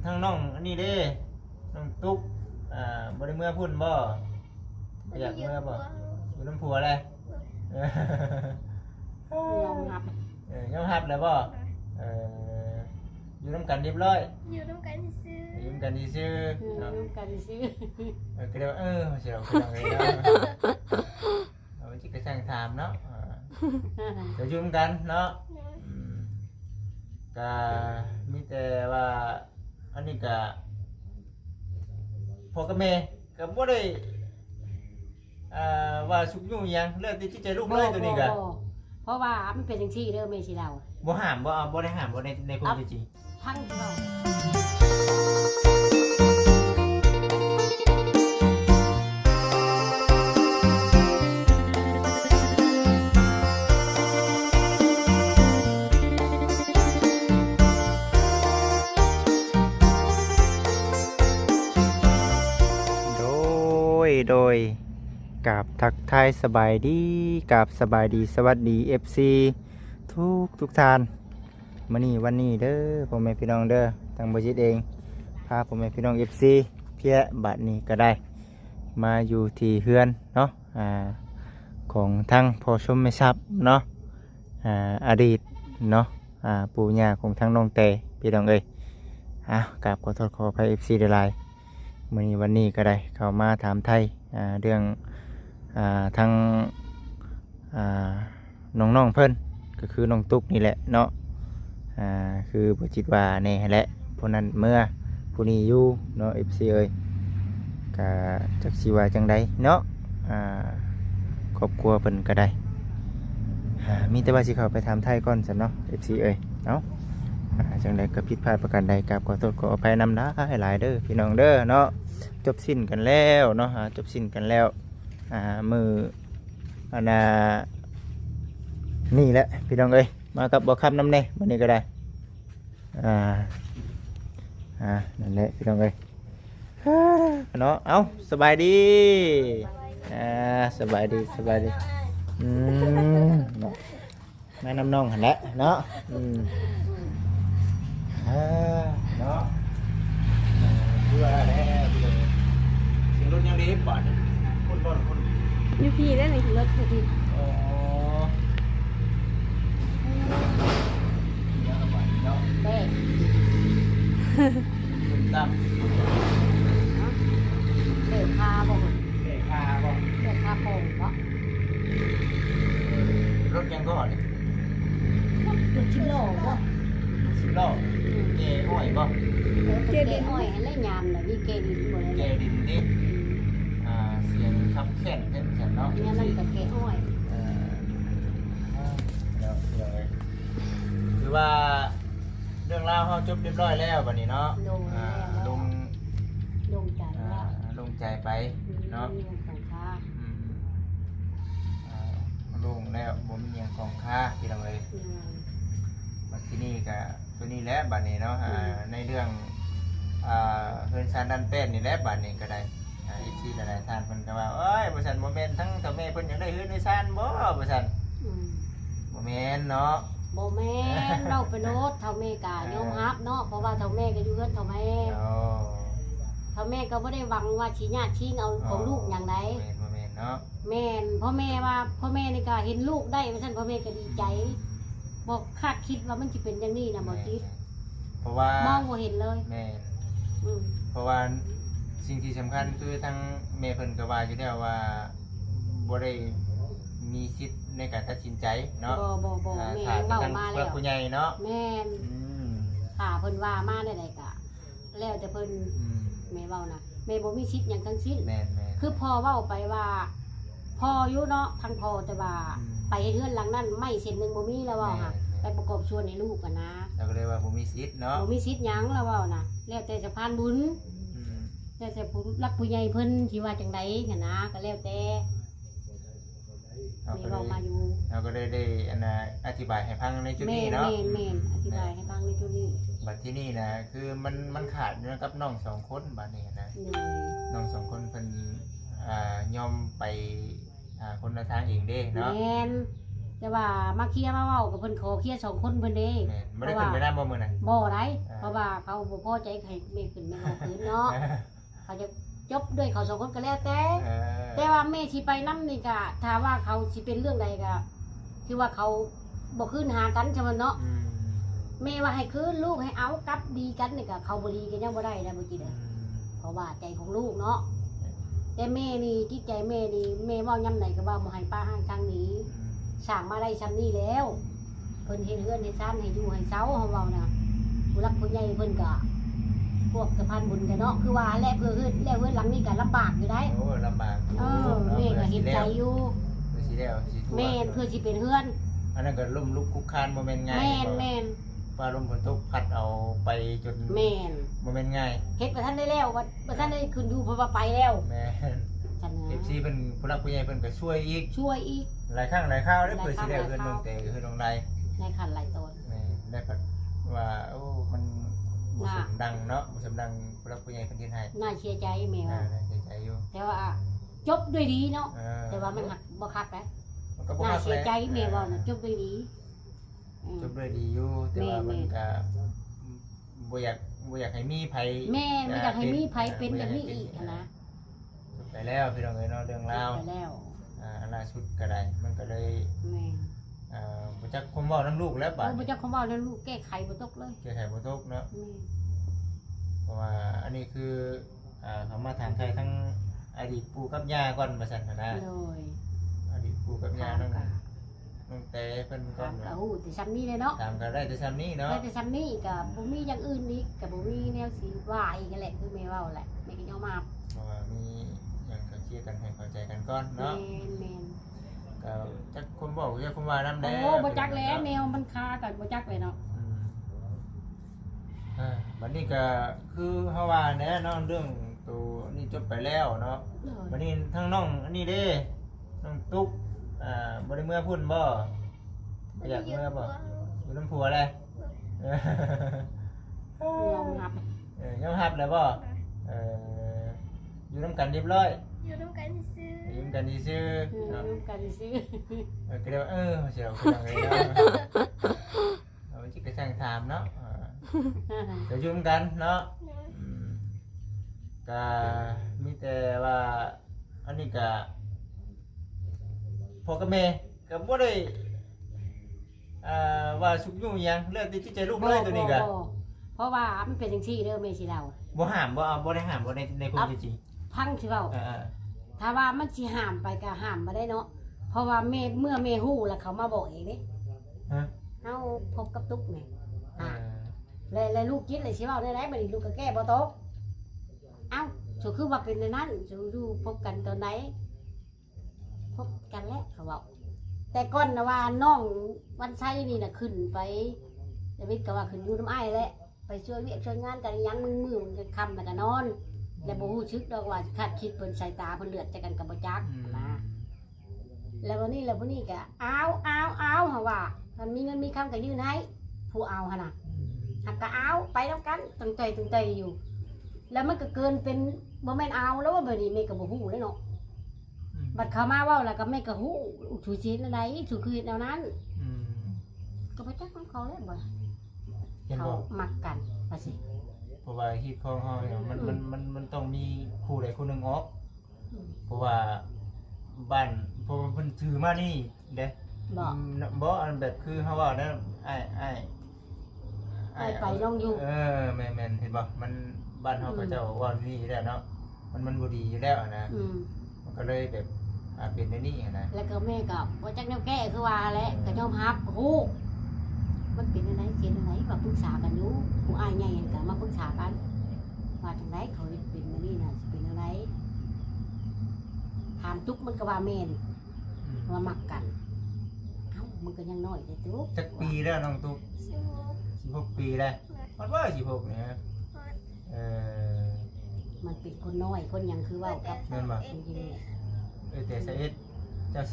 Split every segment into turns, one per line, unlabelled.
ทั้งน้องอันนี้เด้น้องตุ๊กบ่ได้เมื่อพุ่นบ่อยากเมื่อบ่อยู่น้ำผัวเลย
ยอมรับ
ยอมรับแล้วบ่อยู่น้ำกันเรียบร้อย
อยู่น้ำกันซื้อ
อยู่น้ำกันซื่อ
น้ำกันซื้อ
ก็เดี๋ยวเสียวคือจังเลยเนาะเอาจิกระช่างถามเนาะจะอยู่น้ำกันเนาะก็มีแต่ว่าอันนี้ก็พ่อกับแม่ก็บ่ได้ว่าสุขอยู่หยังเลิกติดใจลูกเลยตัวนี้ก็
เพราะว่ามันเป็นจังซี่เด้อแม่สิเรา
บ่ห้ามบ่ได้ห้ามบ่ในความจริง
ทั้งเรา
โดยกับทักทายสบายดีกับสบายดีสวัสดี FC ทุกท่านมื้อนี้วันนี้เด้อพ่อแม่พี่น้องเด้อทางบ่จิตเองพาพ่อแม่พี่น้อง FC เพียบัดนี้ก็ได้มาอยู่ที่เฮือนเนาะของทางพ่อชมแม่ทรัพย์เนาะอดีตเนาะปู่ย่าของทางน้องแต่พี่น้องเอ้ยกราบขอโทษขออภัย FC หลายๆมื้อนี้วันนี้ก็ได้เข้ามาถามไทยเรื่องทางน้องเพิ่นก็คือน้องตุ๊กนี่แหละเนาะคือบ่จิตว่าแน่แหละผู้นั้นเมื่อผู้นี้อยู่เนาะ FC เอ้ยก็จักสิว่าจังไดเนาะครอบครัวเพิ่นก็ได้มีแต่ว่าสิเข้าไปถามไทยก่อนซั่นเนาะ FC เอ้ยเนาะจังไดก็ผิดพลาดประการใดกราบขอโทษขออภัยนำหลายเด้อพี่น้องเด้อเนาะจบสิ้นกันแล้วเนาะจบสิ้นกันแล้วมือนี่แหละพี่น้องเอ้ยมากับบ่คำน้ำเน่วันนี้ก็ได้นั่นแหละพี่น้องเอ้ยเนาะเอาสบายดีสบายดีเนาะแม่น้ำน้องหันแหละเนาะเนาะเพื่อแล้วพี่น้องเสียงรถยังดีปอดคน
ยูพีได้ไหมรถพอดีเด็ก
ตั้ม
เด็กคาบ่
เด็กคาบ่
เด็กคาโป่งเพราะ
รถยังก็เนี่ย
รถชิโร่บ่
10 ล้อเกอ้อยบ่
เกดินอ้อยให้เล่นยามเลยนี่เกดินหมดเลย
เกดินดิเสียงขับแค้นเห็นฉันเนาะ
เนี่ยนั่นกับเกอ้อย
คือว่าเรื่องราวเขาจบเรียบร้อยแล้ววันนี้เนาะ
ลงใจแล้ว
ลงใจไปเนาะลงแล้วบ่มีอย่างของค่าที่เราเลยบัดที่นี่ก็ตัวนี้แหละบัดนี้เนาะในเรื่องเฮือนซานดันเป็นนี่แหละบัดนี้ก็ได้อีกที่หลายๆท่านเพิ่นก็ว่าเอ้ยบ่ซั่นบ่แม่นทั้งเจ้าแม่เพิ่นอยากได้เฮือนในซานบ่ซั่นบ่แม่นเนาะ
บ่แม่นเราไปโนดเท่าแม่กายอมรับเนาะเพราะว่าเท่าแม่ก็อยู่เฮือนเท่าแม่เท่าแม่ก็บ่ได้หวังว่าสิญาติชิงเอาของลูกอย่างใด
บ่แม่นเนาะ
แม่นพ่อแม่ว่าพ่อแม่นี่ก็เห็นลูกได้ว่าซั่นพ่อแม่ก็ดีใจบ่คาดคิดว่ามันสิเป็นอย่างนี้นะบ่คิด
เพราะว่าม
องบ่เห็นเลย
แม่เพราะว่าสิ่งที่สำคัญคือทั้งแม่เพิ่นก็ว่าอยู่แล้วว่าบ่ได้มีสิทธิ์ในการตัดสินใจเนาะ
บ่แม่เว้ามาแล้ว
ผู้ใหญ่เนาะ
แม่นเพิ่นว่ามาได้ก็แล้วแต่เพิ่นแม่เว้านะแม่บ่มีสิทธิ์หยังทั้งสิ้นคือพ่อเว้าไปว่าพ่ออยู่เนาะทั้งพ่อแต่ว่าไปเฮือนหลังนั้นไม่เส้นนึงบ่มีแล้วเว้าค่ะไปประกอบส่วนให้ลูกกันนะ
เราก็เลยว่าบ่มีสิทธิ์เนาะ
บ่มีสิทธิ์หยังแล้วเว้านะแล้วแต่สะพานบุญแล้วแต่ผู้รักผู้ใหญ่เพิ่นสิว่าจังได๋หั่นนะก็แล้วแต่มีเรามาอยู่
เราก็ได้อธิบายให้ฟังในจุดนี้เนาะ
แม่นอธิบายให้ฟังในจุดนี้
บัดที่นี่นะคือมันขาดกับน้อง2คนบัดนี้นะน้อง2คนเพิ่นยอมไปคนละทางเองเด้เนาะ
แม่น แต่ว่ามาเคลียร์มาเว้ากับเพิ่นขอเคลียร์2คนเพิ่นเด้
บ่ได้ขึ้นไปได้บ่มื้อน่ะ
บ่ได้เพราะว่าเขาบ่พอใจให้แม่ขึ้นแม่เอาคืนเนาะเขาจะจบด้วยเขา2คนก็แล้วแต่ว่าแม่สิไปนํนี่ก็ถ้าว่าเขาสิเป็นเรื่องใดก็ที่ว่าเขาบ่คืนหากันใช่มั้ยเนาะแม่ว่าให้คืนลูกให้เอากลับดีกันนี่ก็เขาบ่ดีก็ยังบ่ได้นะบ่จิเด้อเพราะว่าใจของลูกเนาะแต่แม่นี่จิตใจแม่นี่แม่เว้ายามใดก็ว่าบ่ให้ป้าห้างทางนี้สร้างมาได้ซำนี้แล้วเพิ่นเฮ็ดเรือนเฮ็ดซ่านให้อยู่ให้เซาเฮาเว้าน่ะผู้รักผู้ใหญ่เพิ่นก็พวกสะพานบุญกันเนาะคือว่าแลเพื่อฮืดแล้วเฮืดหลังนี้ก็ลำบากอยู่ได้
โอ้ลำบาก
แม่ก็เห็นใจอยู่
สิแล้วสิทั่ว
แม่นเพื่อสิเป็นเฮือน
อันนั้นก็ล่มลุกคุกคานบ่แม่นง่าย
แม่น
ฟ้าลมฝนตกพัดเอาไปจน
แม่น
บ่แม่นง่าย
เฮ็ดบ่ทันได้แล้วบ่ทันได้ขึ้นอยู่เพราะว่าไปแล้ว
แม่น FC เพิ่นผู้รักผู้ใหญ่เพิ่นก็ช่วยอีกหลายครั้งหลายคราวได้เพิ่นสิได้เฮือนน้องแต่เฮือนน้องใด
ในคันหลายตน
แม่ได้พัดว่าโอ้มันบ่สมดังเนาะบ่สมดังผู้รักผู้ใหญ่เพิ่นเฮ็ดให้
น่าเสียใจแม่ว่า
น่าเสียใจอยู่
แต่ว่าจบด้วยดีเนาะแต่ว่ามันหักบ่คักนะ
มันก็บ่
น่า
คัก
เสียใจแม่ว่าจบด้วยดี
จบด้วยดีอยู่แต่ว่ามันก็บ่อยากให้มีไผ
แม่บ่อยากให้มีไผเป็นแบบนี้อีกนะ
ไปแล้วพี่น้องเอ้ยเนาะเรื่องราว
ไปแล้ว
ล่าสุดก็ได้มันก็เลย
แม่
บ่จักคมเว้านำลูกแล้วบาด
บ่จักคมเว้านำลูกแก้ไขบ่ตกเลย
แก้ไขบ่ตกเนาะเพราะว่าอันนี้คือเขามาถามไทยทั้งอดีตปู่กับย่าก่อนว่าซั่นนะอดีตปู่กับย่าน้องแต่เพิ่นก่อน
ก็ฮู้แต่ซ้ำนี้เลยเนาะ
ถามก็ได้แต่ซ้ำนี้เนาะ
ได้แต่ซ้ำนี้ก็บ่มีอย่างอื่นอีกก็บ่มีแนวสิว่าอีกนั่นแหละคือแม่เว้าแหละแม่ก็ยอมรับ
เพราะว่ามีอย่างก็เคลียร์กันให้เข้าใจกันก่อนเนาะ
แม่น
ก็จักคนบอกจักคนว่านำได้
โอ้บ่จักแล้วแนวมันคากันบ่จักเลยเนาะ
บัดนี้ก็คือเฮาว่าแน่เนาะเรื่องตัวนี้จบไปแล้วเนาะบัดนี้ทั้งน้องอันนี้เด้น้องตุ๊กบ่ได้เมื่อพุ่นบ่อยากเมื่อบ่อยู่น้ำผัวเลย
ยอมรับ
ยอมรับแล้วบ่อยู่น้ำกันเรียบร้อย
อยู่น้ำกันซื้อ
อยู่น้ำกันซื่อ
น้ำกันซื้อ
ก็เรียกว่าเสียวคนยังไงเนาะเอาจิกกระช่างถามเนาะจะอยู่น้ำกันเนาะก็มีแต่ว่าอันนี้ก็พ่อกับแม่ก็บ่ได้ว่าสุกยุ่งยังเลิกที่ใจลูกเลยตัวนี้ก็
เพราะว่ามันเป็นจังซี่เด้อแม่สิเล่า
บ่ห้ามบ่ได้ห้ามบ่ในความจริง
พังสิเว้าถ้าว่ามันสิห้ามไปก็ห้ามบ่ได้เนาะเพราะว่าแม่เมื่อแม่ฮู้แล้วเขามาบอกเองเด้เฮาพบกับตุ๊กแม่แล้วลูกคิดเลยสิเว้าได้บัดนี้ลูกก็แก้บ่ตกเอ้าสุคือว่าเป็นในนั้นสุอยู่พบกันตอนไหนพบกันแล้วเขาบอกแต่ก่อนนะว่าน้องวันไส้นี่น่ะขึ้นไปแต่วิทย์ก็ว่าขึ้นอยู่น้ำอ้ายแหละไปช่วยเวียกช่วยงานกันยังมือมันกันคำแต่กันนอนแล้วบ่ฮู้ชึกดอกว่าคาดคิดเพิ่นสายตาเพิ่นเลือดจากกันกับบ่จักนะแล้ววันนี้ก็เอาเฮาว่าถ้ามีเงินมีคำก็ยื่นให้ผู้เอาหั่นน่ะหักก็เอาไปแล้วกันตั้งใจอยู่แล้วมันก็เกินเป็นบ่แม่นเอาแล้วว่าบัดนี้แม่ก็บ่ฮู้เลยเนาะบัดเขามาเว้าแล้วก็แม่ก็ฮู้ถูสิอันใดถูคือแนวนั้นก็บ่จักของเขาแล้วบ่เขามักกันว่าสิ
เพราะว่าฮีตของเฮาเนี่ยมันต้องมีคู่ใดคู่หนึงออกเพราะว่าบ้านเพราะเพิ่นถือมานี่เด้บ่อันแบบคือเฮาว่าได้อ้าย
ไปน้องอยู่
แม่นเห็นบ่มันบ้านเฮาก็เจ้าว่านี่แล้วเนาะมันบ่ดีอยู่แล้วนะมันก็เลยแบบเป็นในนี้นะ
แล้วก็แม่ก็บ่จักแนวแก้คือว่าแหละก็ยอมรับฮู้มันเป็นจังได๋เสียจังได๋ก็ปรึกษากันอยู่ผู้อ้ายใหญ่ก็มาปรึกษากันว่าจังได๋เขาเป็นแบบนี้น่ะสิเป็นจังได๋ถามทุกมันก็ว่าแม่นว่ามักกันเอ้ามันก็ยังน้อยแต่ทุก
จักปีแล้วน้องตุ๊ก16ปีแล้วมันว่า16เนี่ย
มันเป็นคนน้อยคนยังคือว่ากับ
แม่นบ่แต่เสเจ้า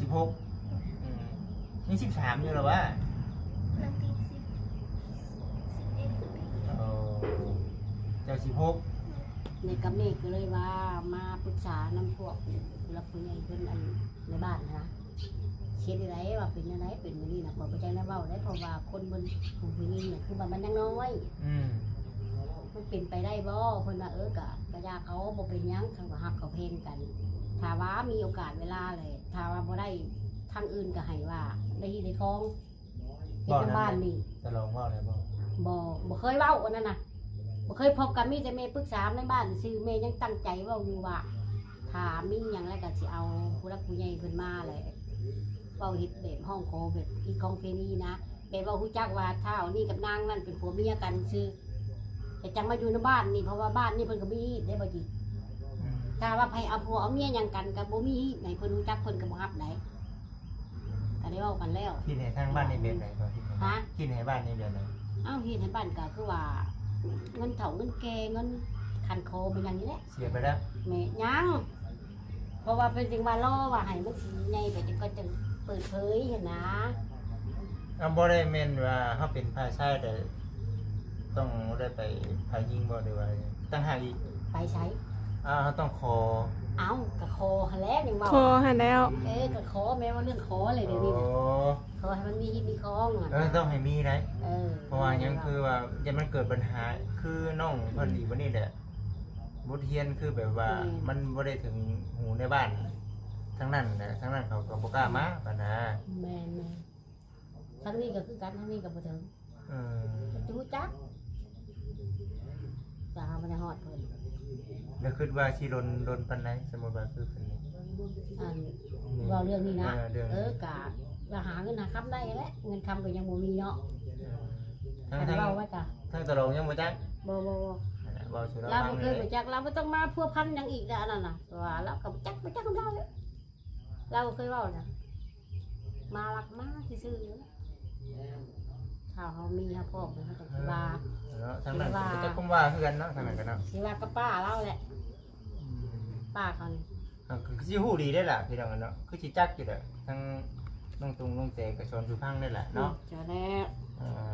16นี่13อยู่แล้ววะเจ้า16
ในกับเมฆก็เลยว่ามาปรึกษาน้ำพวกรับผู้ใหญ่เพิ่นอันในบ้านนะ เช็ดอะไรว่าเป็นอะไรเป็นอย่างนี้นะพอไปแจ้งได้เว้าได้เพราะว่าคนบนของผู้หญิงเนี่ยคือว่ามันยังน้อยมันเป็นไปได้บ่คนว่ากะยาเขาบ่เป็นหยังเขาก็ฮักเขาเพลงกันถ้าว่ามีโอกาสเวลาเลยถ้าว่าบ่ได้ทางอื่นก็ให้ว่าได้ที่ได้ของเฮ็ดในบ้านนี่
จะลองเว้าได้บ่
บ่เคยเว้าอันนั้นน่ะบ่เคยพบกันมีแต่แม่ปรึกษาในบ้านซื่อแม่ยังตั้งใจเว้าอยู่ว่าถ้ามีหยังแล้วก็สิเอาผู้รักผู้ใหญ่เพิ่นมาเลยเว้าเฮ็ดแบบห้องโคแบบอีของเพนีนะแบบว่าฮู้จักว่าเท่านี่กับนางนั่นเป็นผัวเมียกันซื่อแต่จังมาอยู่ในบ้านนี่เพราะว่าบ้านนี่เพิ่นก็มีได้บ่จิถ้าว่าไผเอาผัวเอาเมียหยังกันก็บ่มีไหนเพิ่นฮู้จักเพิ่นก็บ่รับได้ก็ได้เว้ากันแล้ว
คิดให้ทางบ้านนี่แบบไหนบ่
ฮะ
คิดให้บ้านนี่แบบไหน
อ้าวเฮ็ดให้บ้านก็คือว่าเงินเฒ่าเงินแก่เงินคันโคเป็นอย่างนี้แหละ
เสียไปแล้ว
แม่ยังเพราะว่าเป็นจริงว่ารอว่าให้มันสิใหญ่ไปจังก็จะเปิดเผยเห็นนะ
บ่ได้แม่นว่าเฮาเป็นภาชายแต่ต้องได้ไปพายิงบ่ได้ว่าตั้งหากอีก
ไปใช้
เฮาต้องขอ
เอ้ากะโคหันแล้วยังเว้า
คอหันแล้ว
กะโคแม่ว่าเรื่องโคเลยเดี๋ยวนี้นะขอให้มันมีคองอ่ะ
ต้องให้มีได้
เออ
เพราะว่ายังคือว่าอย่ามันเกิดปัญหาคือน้องเพิ่นอีกวันนี้แหละบทเรียนคือแบบว่ามันบ่ได้ถึงหูในบ้านทั้งนั้นนะทั้งนั้นเขาก็บ่กล้ามาปานนะ
แม่ทั้งนี้ก็คือกันทั้งนี้ก็บ่ถึง
เออ
จะรู้จักจะเอาไปในฮอดเพิ่น
แล้วคิดว่าสิลนปานใดสมมุติว่าคือเพิ่นนี่
อันเว้าเรื่องนี้นะ
เรื่อง
กะเราหาเงินหาคำได้แหละเงินคำก็ยังบ่มีเนาะ
ทั้ง
แต่
ทั้ง
เราว่าจ้ะ
ทั้งตะลงยังบ่จัก
บ่
เว้าสู่เรา
เรา
ฟัง
บ่เค
เลย ย
รู้จักเราบ่ต้องมาพัวพันหยังอีกแล้วอันนั้นน่ะว่าเราก็บ่จักของเราเลยเราเคยเว้าน่ะมารักมาซื่อๆถ้าเฮามีเฮาพร้อมเฮาต้องสิว่า
เนาะทั้งนั้นก็จะคงว่าคือกันเนาะทั้งนั้นก็เนาะ
สิว่ากับป้าเราแหละป้าเขานี่
คือสิฮู้ดีได้ล่ะพี่น้องเนาะคือสิจักอยู่แหละทั้งน้องตุงน้องเจก็ชวนสุพังได้แหละเนาะ
จะแล้ว
เออ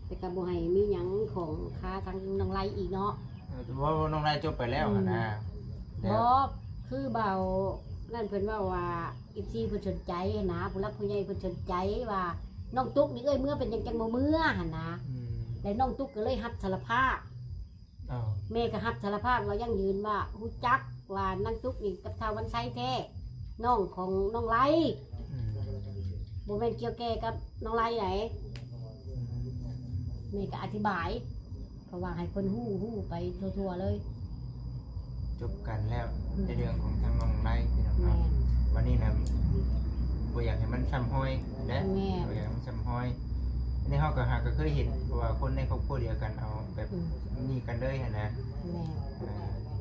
แต่ก็บ่ให้มีหยังของค่าทางน้องไลอีกเนาะ
ว่าน้องนายจบไปแล้วหั่นนะแล้ว
บ่คือเบานั่นเพิ่นว่าอีซีเพิ่นสนใจนะผู้รักผู้ใหญ่เพิ่นสนใจว่าน้องตุ๊กนี่เอ้ยเมื่อเป็นหยังจังบ่เมื่อหั่นนะแล้วน้องตุ๊กก็เลยรับสารภาพ
อ้าว
แม่ก็รับสารภาพว่ายังยืนว่าฮู้จักว่านางตุ๊กนี่กับชาววันไซแท้น้องของน้องไลบ่แม่นเกี่ยวแก่กับน้องไลไหนแม่ก็อธิบายเพราะว่าให้เพิ่นฮู้ไปทั่วๆเลย
จบกันแล้วในเรื่องของทางน้องนายพี่น้อง
แม่
เนาะวันนี้นะบ่อยากให้มันช้ำห้อยและ
แม่
บ่อยากให้มันช้ำห้อยอันนี้เฮาก็หาก็เคยเห็นเพราะว่าคนในครอบครัวเดียวกันเอาแบบนี้กันเลยหั่นนะ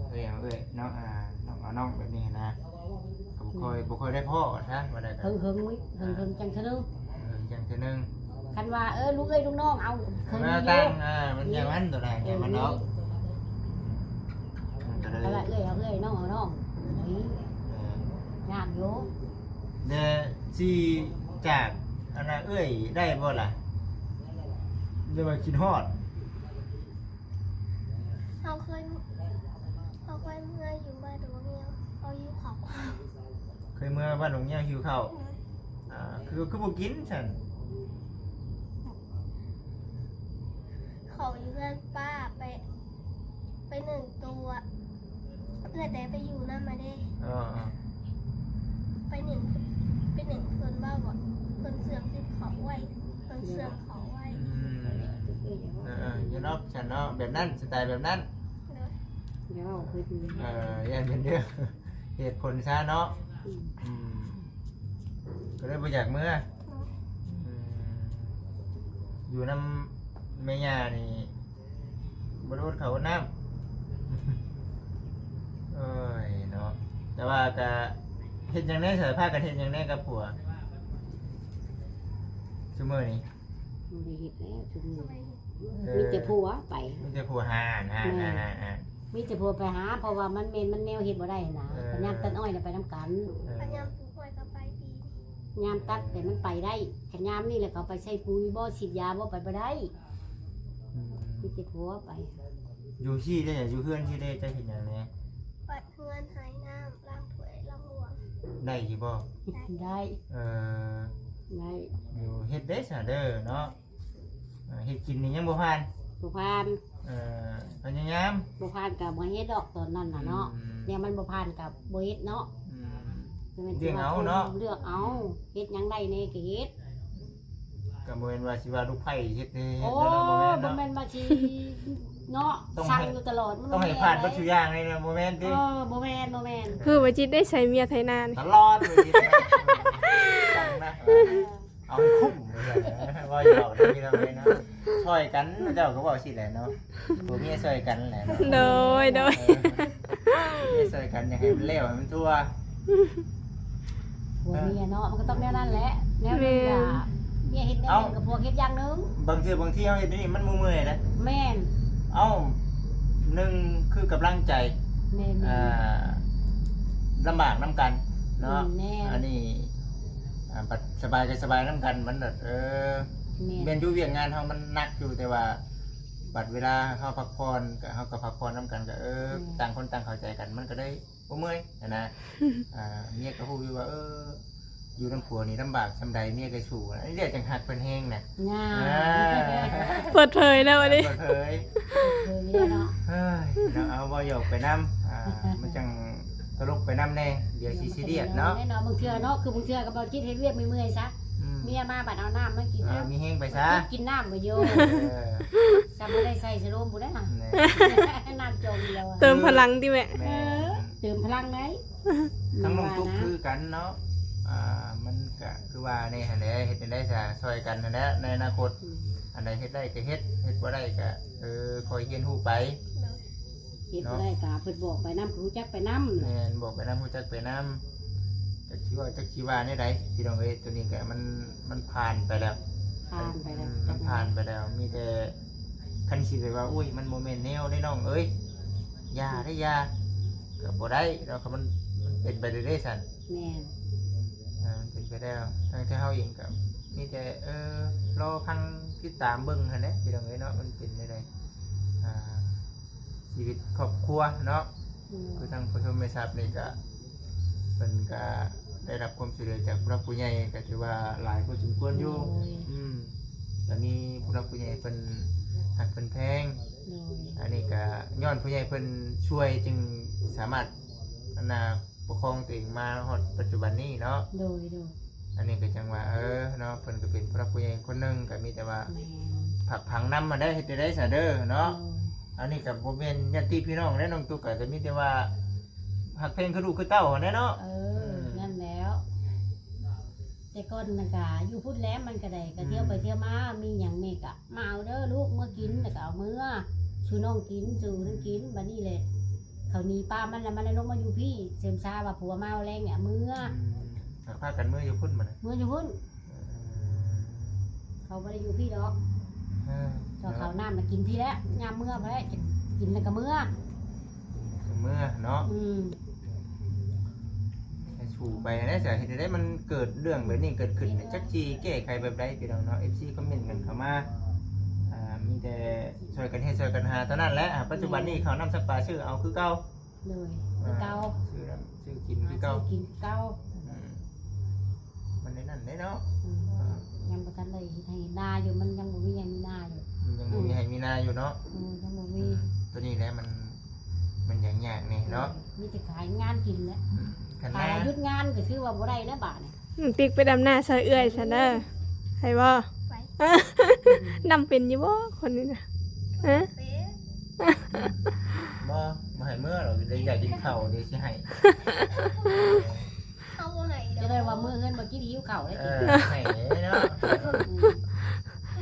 แม่
เอาน้องน้องเอาน้องแบบนี้หั่นนะก็บ่ค่อยได้พ่อซะว่าได้ก็
เฮิงจังเทะนึง
จังเทื่อนึง
คันว่าลูกเอ้ยลูกน้องเอาเคยมี
มา
อยู่
ตั้งมันอย่างนั้นตัวใดอย่างมันเนาะก็เลย
ก็ละเอ้ยเอาเอ้ยน้องเอาน้องนี่ยากอยู่
เดี๋ยวสิจากอันน่ะเอ้ยได้บ่ล่ะเดี๋ยวมาคิดฮอด
เราเคยเมื่ออยู่บ้านหลวงเงี้ยเอาอยู่เขา
เคยเมื่อบ้านหลวงเงี้ยหิวข้าวคือบ่กินฉัน
เขาอยู่เพื่อนป้าไปหนึ่งตัวเพื่อแต่ไปอยู่นั่นมาได้ ไปหนึ่งเพื่อนบ้าบ่เพื่อนเสื่อมติดเขาไว้เพื่อนเสื่อมเขาไว้
อยู่เนาะฉันเนาะแบบนั้นสไตล์แบบนั้น
เดี๋ยวเคยดู
ยันเป็นเรื่องเหตุผลซะเนาะก็เลยบ่อยากเมื่ออยู่น้ำแม่ย่านี่บ่รู้เขาน้ำเอ้ยเนาะแต่ว่าก็เฮ็ดหยังไงสารภาพกันเฮ็ดหยังไงกับผัวซุมื้อนี้
มันได้เห็ดแล้วชุดนี้มีแต่ผัวไป
มีแต่ผัวหา
มีแต่ผัวไปหาเพราะว่ามันแนวเห็ดบ่ได้นะแต่ยามตัดอ้อยน่ะไปน้ำกัน
พยายามปลูกไว้ก็ไปดี
ยามตัดแต่มันไปได้ขันยามนี่แหละเขาไปใช้ปุ๋ยบ่ฉีดยาบ่ไปบ่ได้มีแต่ผัวไป
อยู่ที่ได้อยู่เพื่อนที่ได้จะเห็นอย่างนี้
ปัดเพื่อนหายน้ำล้างถ้วยล้างหลวง
ได้อยู่บ่
ได้
เออ
ได้
อยู่เฮ็ดได้ซะเด้อเนาะเฮ็ดกินนี่ยังบ่ผ่าน
บ่ผ่าน
พยายาม
บ่ผ่านกับบ่เฮ็ดดอกตอนนั้นน่ะเนาะเนี่ยมันบ่ผ่านกับบ่เฮ็ดเนาะ
เรื่องเอาเนาะ
เลือกเอาเฮ็ดหยังได้แน่ก็เฮ็ด
ก็บ่แม่นว่าสิว่าลูกไผเฮ็ดนี่
โอ้
แล้วบ่แม่นเนาะ
บ่แม่นมาชีเนาะสั่งอยู่ตลอด
ต้องให้ผ่านบ่ทุกอย่างเลยนะบ่แม่นติ
บ่แม่น
คือว่าจิตได้ใช้เมียไทยนาน
ตลอดเลยสั่งนะเอาให้คุ้มเลยว่าอย่าบอกนะพี่น้องเลยเนาะช่วยกันเจ้าก็บอกสิแหละเนาะผัวเมียช่วยกันแหละเนาะ
โดย
เมียช่วยกันอย่างให้มันเร็วให้มันทั่ว
ผัวเมียเนาะมันก็ต้องแนวนั้นแหละแนวนึงอ่ะเมียเฮ็ดแนวนึงกับผัวเฮ็ดอย่างนึง
บางทีเฮาเฮ็ดนี่มันเมื่อยนะ
แม่น
เอ้าหนึ่งคือกำลังใจ
แม่น
ลำบากน้ำกันเนาะ
แน่
อันนี้บัดสบายใจสบายน้ำกันมันแบบเรียนอยู่เวียงงานเขามันหนักอยู่แต่ว่า บัดเวลาเขาพักผ่อนกับเขากับพักผ่อนน้ำกันก็ต่างคนต่างเข้าใจกันมันก็ได้บ่เมื่อยนะเมียก็พูดอยู่ว่าอยู่น้ำผัวนี่ลำบากสำใดเมียก็สู้อันนี้เรียกจังหักเป็นแห้งนะ
ง่า
เปิดเผยแล้ววันนี้
เปิดเผย
เนาะ
เฮ้ยเอาบ่หยอกไปน้ำมันจังตลกไปน้ำแน่เดี๋ยวซีเรียสเนาะ
แน่นอนบางเทื่อเนาะคือบางเทื่อก็บ่คิดเฮ็ดเวียกเมื่อยซะเมียมาบัดเอาน้ำมากินน้ำ
มีแห้งไปซะ
กินน้ำก็โยซะบ่ได้ใส่สโลมบ่ได้น่ะน้ำจมเดียว
เติมพลังดิแม่
เติมพลังไหม
ทั้งน้องทุกคือกันเนาะมันก็คือว่าในหันแหละเฮ็ดได้ซะซอยกันนั่นแหละในอนาคตอันใดเฮ็ดได้ก็เฮ็ดบ่ได้ก็คอยเรียนรู้ไป
เฮ็ดบ่ได้ก็เพิ่นบอกไปนำรู้จักไปนำ
แม่นบอกไปนำรู้จักไปนำจักสิว่าในใดพี่น้องเอ้ยตัวนี้ก็มันผ่านไปแล้ว มันผ่านไปแล้วมีแต่คันสิไปว่าอุ้ยมันโมเมนต์แนวได้น้องเอ้ยยาได้ยาก็บ่ได้แล้วก็มันเป็นไปได้สั่น
แม่น
มันเป็นไปแล้วทั้งที่เฮาเองก็มีแต่รอพังติดตามเบิ่งหั่นแหละพี่น้องเอ้ยเนาะมันเป็นได้ชีวิตครอบครัวเนาะคือทางผู้ชมไม่ทราบนี่ก็เพิ่นก็ได้รับความช่วยเหลือจากผู้หลักผู้ใหญ่ก็ถือว่าหลายพอสมควรอยู่แล้วมีผู้หลักผู้ใหญ่เพิ่นหักเพิ่นแพงอันนี้ก็ย้อนผู้ใหญ่เพิ่นช่วยจึงสามารถปกครองตัวเองมาฮอดปัจจุบันนี้เนาะอันนี้ก็จังว่าเนาะเพิ่นก็เป็นผู้หลักผู้ใหญ่คนหนึงก็มีแต่ว่าผักผังนำมาได้เฮ็ดได้ซะเด้อเนาะอันนี้ก็บ่แม่นญาติพี่น้องและน้องตุ๊กก็จะมีแต่ว่าหักเพลงคือลูกคือเต้าหั่นแหละเนาะ
นั่นแล้วแต่ก่อนน่ะก็อยู่พุ่นแล้วมันก็ได้ก็เที่ยวไปเที่ยวมามีหยังนี่ก็มาเอาเด้อลูกเมื่อกินแล้วก็เอามื้อชูน้องกินชูนั่นกินบัดนี้แหละเขาหนีป้ามันแล้วมันเลยลงมาอยู่พี่เสมซาว่าผัวมาเอาแรงเนี่ยมื้อ
พากันมื้ออยู่พุ่นมัน
มื้ออยู่พุ่นเขาบ่ได้อยู่พี่ดอกเขาน้ำมากินพี่แล้วยามมื้อบ่ได้กินแล้วก็มื้อ
เนาะสู่ไปได้สาเหตุได้มันเกิดเรื่องแบบนี้เกิดขึ้นจักจีแก้ไขแบบใดพี่น้องเนาะ FC คอมเมนต์กันเข้ามามีแต่ช่วยกันเฮ็ดช่วยกันหาเท่านั้นแหละปัจจุบันนี้เขานำสัปปาชื่อเอาคือเก่า
เลยคือเก่า
ชื่อกินคือเก่า
กินเก่า
มันในนั้นเนาะ
ยังบ่ทันได้ให้นาอยู่มันยังบ่มีให้มีนาอยู่
ยังบ่มีให้มีนาอยู่เนาะ
ยังบ่มี
ตัวนี้แหละมันอย่างยากนี่เนาะ
มีแต่ขายงานกินแหละขายหยุดงานก็คือว่าบ่ได้นะบาทนี่
ติ๊กไปดำหน้าซอยเอื้อยซะเด้อให้บ่นำเป็นอยู่บ่คนนี้น่ะ
บ่ให้เมื่อหรอกอยากกินข้าวเดี๋ยวสิให้
เอาบ่ให้
จะได้ว่ามื้อเฮือนบ่กินหิวข้าวได้
ให้เนาะ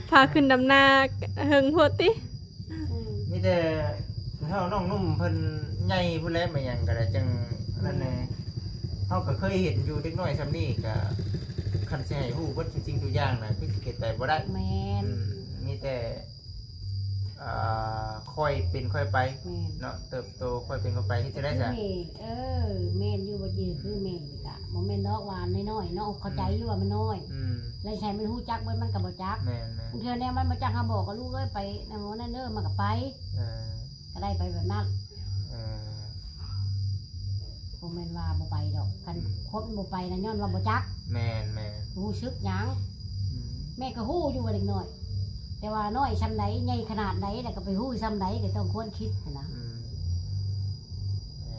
พาขึ้นดำหน้าเฮิงโพดติ
มีแต่เฮาน้องนุ่มเพิ่นใหญ่พุ่นแล้วมาหยังก็ได้จังนั่นแหละเฮาก็เคยเห็นอยู่เด็กน้อยซำนี้ก็คันสิให้ฮู้เบิดจริงทุกอย่างน่ะคือสิเฮ็ดได้บ่ได้
แม่น
มีแต่ค่อยเป็นค่อยไปเนาะเติบโตค่อยเป็นค่อยไปที่จะได้จ้ะ
แม่นอยู่บ่ยือคือแม่นอีกอ่ะบ่แม่นดอกหวานน้อยๆเนาะเข้าใจอยู่ว่ามันน้อยแล้วใช้มันฮู้จักเบิดมันก็บ่จัก
แม่น
ๆเทื่อแนวมันบ่จักเฮาบอกกับลูกเอ้ยไปนำนั่นเด้อมันก็ไปก็ได้ไปแบบนั้น บ่แม่นว่าบ่ไปดอกคันคนบ่ไปนะย้อนว่าบ่จัก
แม่น
รู้สึกหยัง
อืม
แม่ก็ฮู้อยู่ว่าเด็กน้อย แต่ว่าน้อยซำใดใหญ่ขนาดใดแล้วก็ไปฮู้ซำใดก็ต้องควรคิดหั้นนะ
อืม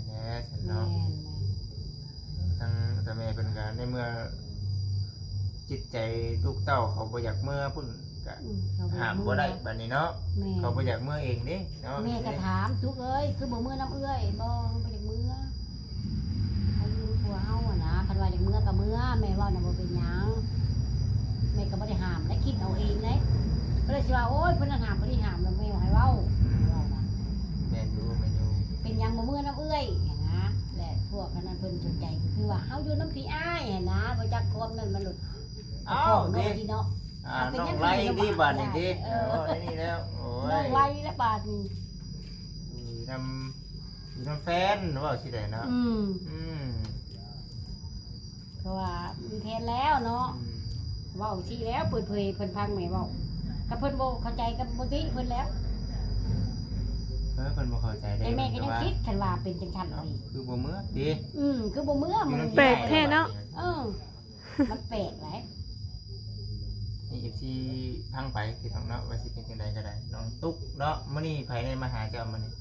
แน่ๆฉัน
แม่
เนาะ
น
ทั้งแม่เพิ่นก็ในเมื่อจิตใจลูกเต้าเขาบ่อยากเมื่อพุ่นก็
เขาบ่
ห้ามบ่ได้บัดนี้เนาะ
แม่
เขาบ่อยากเมื่อเองเด้เนาะ
แม่ก็ถามทุกเอ้ยคือบ่มื้อน้ำเอื้อยบ่บ่อยากมื้อเขาอยู่ผัวเฮาอะนะคันว่าอยากมื้อก็มื้อแม่ว่าน่ะบ่เป็นหยังแม่ก็บ่ได้ห้ามและคิดเอาเองเด้ก็เลยสิว่าโอ๊ยเพิ่นน่ะห้ามบ่ได้ห้ามแล้วแม่ว่าให้เว้าว่านะ
แม่นอยู่แม่นอยู่
เป็นหยังบ่มื้อน้ำเอื้อยหั้นนะและพวกนั้นเพิ่นสนใจก็คือว่าเฮาอยู่น้ำพี่อ้ายหั้นนะบ่จักความนั้นมันหลุด
เอ้า
เนาะ
ดิ
ดีเนาะ
น้องไล่ดิบัดนี้ดิได้นี่แล้วโอ้
น้อย งไว้และบาดนี้
อยู่นำแฟนว่าสิได้เนาะ
อืม
อืม
เพราะว่ามีแทนแล้วเนาะเว้าสิแล้วเปิดเผยเพิ่นพังแม่เว้าก็เพิ่นบ่เข้าใจกับบ่ติเพิ่นแล้ว
เพิ่นบ่เข้าใจได้
แต่แม่ก็ยังคิดคันว่าเป็นจังซั่นอีก
คือบ่เมื่อดิ
คือบ่มื้อมัน
แปลกแท้เนาะ
เออมันแปลกหลาย
นี่ FC พังไปคือทางเนาะว่าสิเป็นจังไดก็ได้น้องตุ๊กเนาะมื้อนี้ไผได้มาหาเจ้ามื้อนี้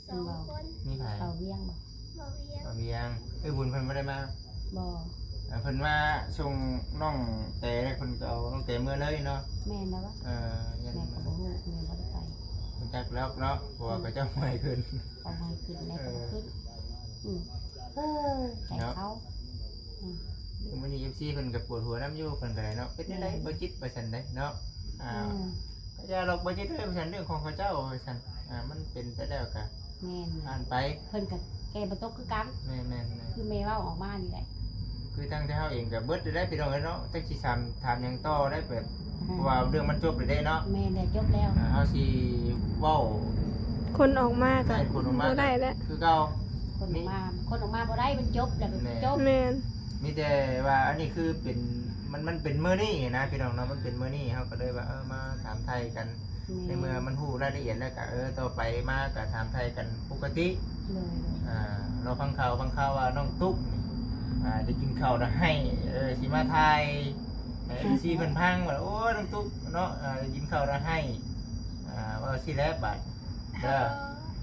2 คน
มีไผ
เขาเวียงบ่
บ่เวียง
บ่มียังบุญเพิ่นบ่ได้มา
บ่
เพิ่นมาส่งน้องแต่เพิ่นก็เอาน้องแต่เมื่อเลยเนาะ
แม่นแล้ววะ
ยัน
แม่ก็บ่ฮู้แม่บ่ได้ไป
รู้จักแล้วเนาะเพราะว่าก็เจ้าใหม่ขึ้น
เอาให้ขึ้นแล้วก็บ่ขึ้นใจเขา
มื้อนี้ FC เพิ่นก็ปวดหัวน้ำอยู่เพิ่นก็ได้เนาะเป็นจังไดบ่จิตบ่ซั่นได้เนาะก็อย่าหรอกบ่จิตเรื่องซั่นเรื่องของเขาเจ้าซั่นมันเป็นไปแล้วก็
แม่น
ผ่านไป
เพิ่นก็แก้บ่ตกคือกัน
แม่นๆ
คือแม่เว้าออกมานี่แหละ
คือทั้งที่เฮาเองก็เบิดได้พี่น้องเนาะจักสิถามหยังต่อได้แบบเพราะว่าเรื่องมันจบได้เนาะ
แม่ได้จบแล้ว
เฮาสิเว้า
คนออกมาก็
ให้คนออกมา
บ่ได้แล้ว
คือเก่า
คนออกมาบ่ได้มันจบแล้วก็จบ
แม่น
มีแต่ว่าอันนี้คือเป็นมันเป็นมื้อนี้นะพี่น้องเนาะมันเป็นมื้อนี้เฮาก็เลยว่ามาถามไทยกันในเมื่อมันฮู้รายละเอียดแล้วก็ต่อไปมาก็ถามไทยกันปกติ
เลย
เราฟังข่าวว่าน้องตุ๊กจะกินข้าวได้ให้สิมาไทยซีเพิ่นพังว่าโอ้น้องตุ๊กเนาะจะกินข้าวได้ให้ว่าสิแล้วบัดเด้อ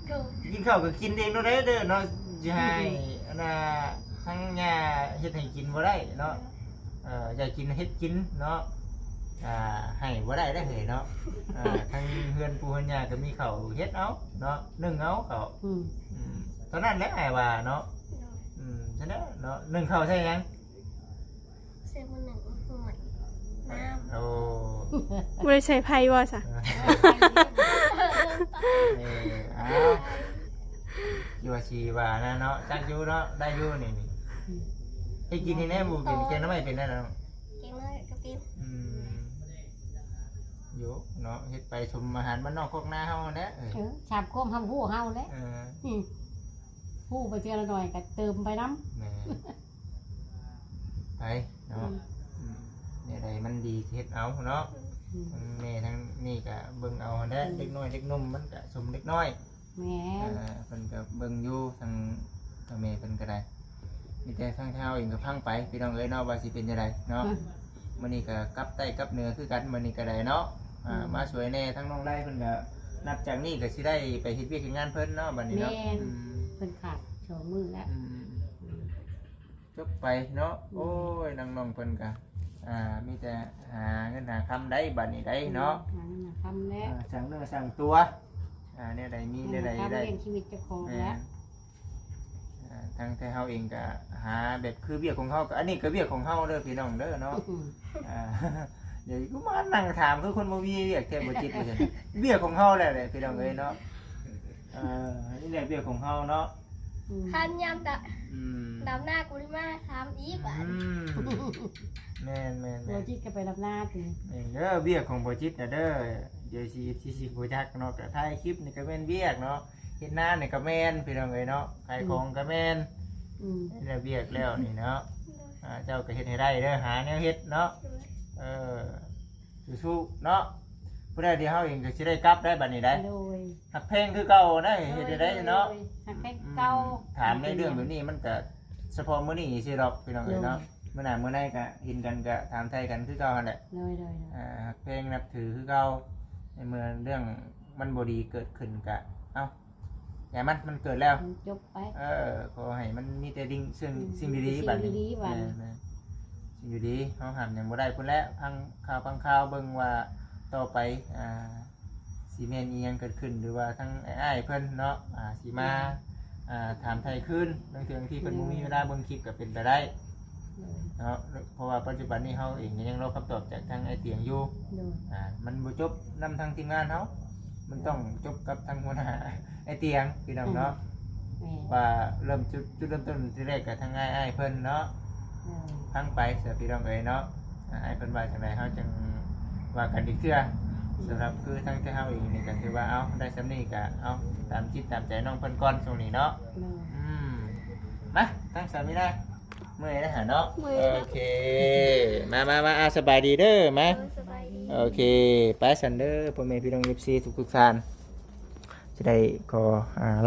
ดู
กินข้าวก็กินเองเนาะเด้อเนาะสิให้อันน่ะทั้งย่าเฮ็ดให้กินบ่ได้เนาะอยากกินเฮ็ดกินเนาะให้บ่ได้ได้อเฮ้ยเนาะทั้งเฮือนปู่เฮือนย่าก็มีข้าวเฮ็ดเอาเนาะนึ่งเอาข้าวตอนนั้นแหละไอ้ว่าเนาะใช่แล้วเนาะนึ่งข้าวใช่ยัง
เซฟ1หน่วยน้ำ
โอ้
บ่ได้ใช้ไผว่าซะ
เอาอยู่ว่าชีว่านะเนาะจักอยู่เนาะได้อยู่นี่ให้กินนี่แน่บ่เป็นแกงน้ำไม่เป็นได้แล้ว
เก่งเลยก็กิน
อยู่เนาะเฮ็ดไปชมอาหารบ้านนอกคอกนาเฮาแหละ
ชาบโคมเฮาฮู้เฮาแล้วฮู้ไปเทื่อละหน่อยก็เติมไปนำ
แม่ไปเนาะเนี่ยใดมันดีเฮ็ดเอาเนาะแม่ทั้งนี่ก็เบิ่งเอาแหละเด็กน้อยเด็กนุ่มมันก็ชมเด็กน้อย
แม่
เพิ่นก็เบิ่งอยู่ทางแม่เพิ่นก็ได้มีแต่ทางเท้าเองก็พังไปพี่น้องเอ้ยเนาะว่าสิเป็นจังไดเนาะมื้อนี้ก็กลับใต้กลับเหนือคือกันมื้อนี้ก็ได้เนาะมาสวยแน่ทั้งน้องได้เพิ่นก็นับจากนี้ก็สิได้ไปเฮ็ดเวียกเฮ็ดงานเพิ่นเนาะบัดนี้เนาะ
เพิ่นขาด2มื้อแล้ว
จบไปเนาะโอ้ยน้องๆเพิ่นก็มีแต่หาเงินหาคำได้บัดนี้ได้เนาะ
ทำแล้ว
สั่งเนื้อสั่งตัวเนี่ยใดมีเนี่ยใดได้
เลี้ยงชีวิตเจ้าของแล้ว
ทางแต่เฮาเองก็หาแบบคือเวียกของเฮาก็อันนี้ก็เวียกของเฮาเด้อพี่น้องเด้อเนาะเดี๋ยวก็มานั่งถามคือคนบ่มีเวียกแท้บ่จิตว่าซั่นเวียกของเฮาแหละพี่น้องเอ้ยเนาะนี่แหละเวียกของเฮาเนาะ
คันยำดำหน้ากุลิมาถามอีบ่ะ
แม่น
ตัวจิตก็ไปรับหน้าติ
เด้อเวียกของบ่จิตน่ะเด้อเดี๋ยวสิบ่จักเนาะก็ถ่ายคลิปนี่ก็แม่นเวียกเนาะเฮ็ดหน้านี่ก็แม่นพี่น้องเอ้ยเนาะขายของก็แม่นนี่แหละเวียกแล้วนี่เนาะเจ้าก็เฮ็ดให้ได้เด้อหาแนวเฮ็ดเนาะสู้ๆเนาะ ผู้ใดที่เฮาเองก็สิได้กลับได้บัดนี้ได้
โดย
หักเพลงคือเก่าได้เฮ็ดได้เนาะ
หักเพลงเก่า
ถามในเรื่องแบบนี้มันก็เฉพาะมื้อนี้สิดอกพี่น้องเอ้ยเนาะมื้อหน้ามื้อไหนก็เห็นกันก็ถามไทยกันคือเก่าหั่นแหละ
เลย
หักเพลงนับถือคือเก่าในเมื่อเรื่องมันบ่ดีเกิดขึ้นก็เอ้าอย่ามันเกิดแล้ว
จบไป
ขอให้มันมีแต่สิ่งดีๆบัดนี้
สิ่งดีๆบัดนี้
แม่ๆสิ่งดีๆเฮาห้ามหยังบ่ได้พุ่นแล้วฟังข่าวเบิ่งว่าต่อไปสิแม่นอีหยังเกิดขึ้นหรือว่าทั้งอ้ายเพิ่นเนาะสิมาถามไทยขึ้นบางทีเพิ่นบ่มีเวลาเบิ่งคลิปก็เป็นไปได้เนาะเพราะว่าปัจจุบันนี้เฮาเองก็ยังรอคำตอบจากทางไอ้เตียงอยู่ มันบ่จบนำทางทีมงานเฮามันต้องจบกับทางหัวหน้าไอ้เตียงพี่น้องเนาะว่าเริ่มจุดเริ่มต้นที่แรกกับทางอ้ายเพิ่นเนาะพังไปเสียพี่น้องเอ้ยเนาะอ้ายเพิ่นว่าจังไดเฮาจังว่ากันอีกเทื่อสำหรับคือทางที่เฮาเองนี่ก็ถือว่าเอาได้สำนี้ก็เอาตามจิตตามใจน้องเพิ่นก่อนช่วงนี้เนาะมาตั้งสามีได้เมื่อยนะหาเนาะโอเคมาสบายดีเด้อมา
สบายดี
โอเคไปซันเดอร์พ่อแม่พี่น้อง FC ทุกท่านจะได้ขอ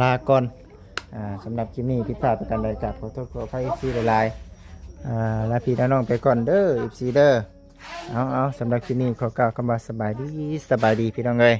ลาก่อนสำหรับคลิปนี้ผิดพลาดประการใดกับขอโทษขออภัย FC หลายๆลาพี่น้องไปก่อนเด้อ FC เด้อเอาสำหรับคลิปนี้ขอกล่าวคำว่าสบายดีพี่น้องเอ้ย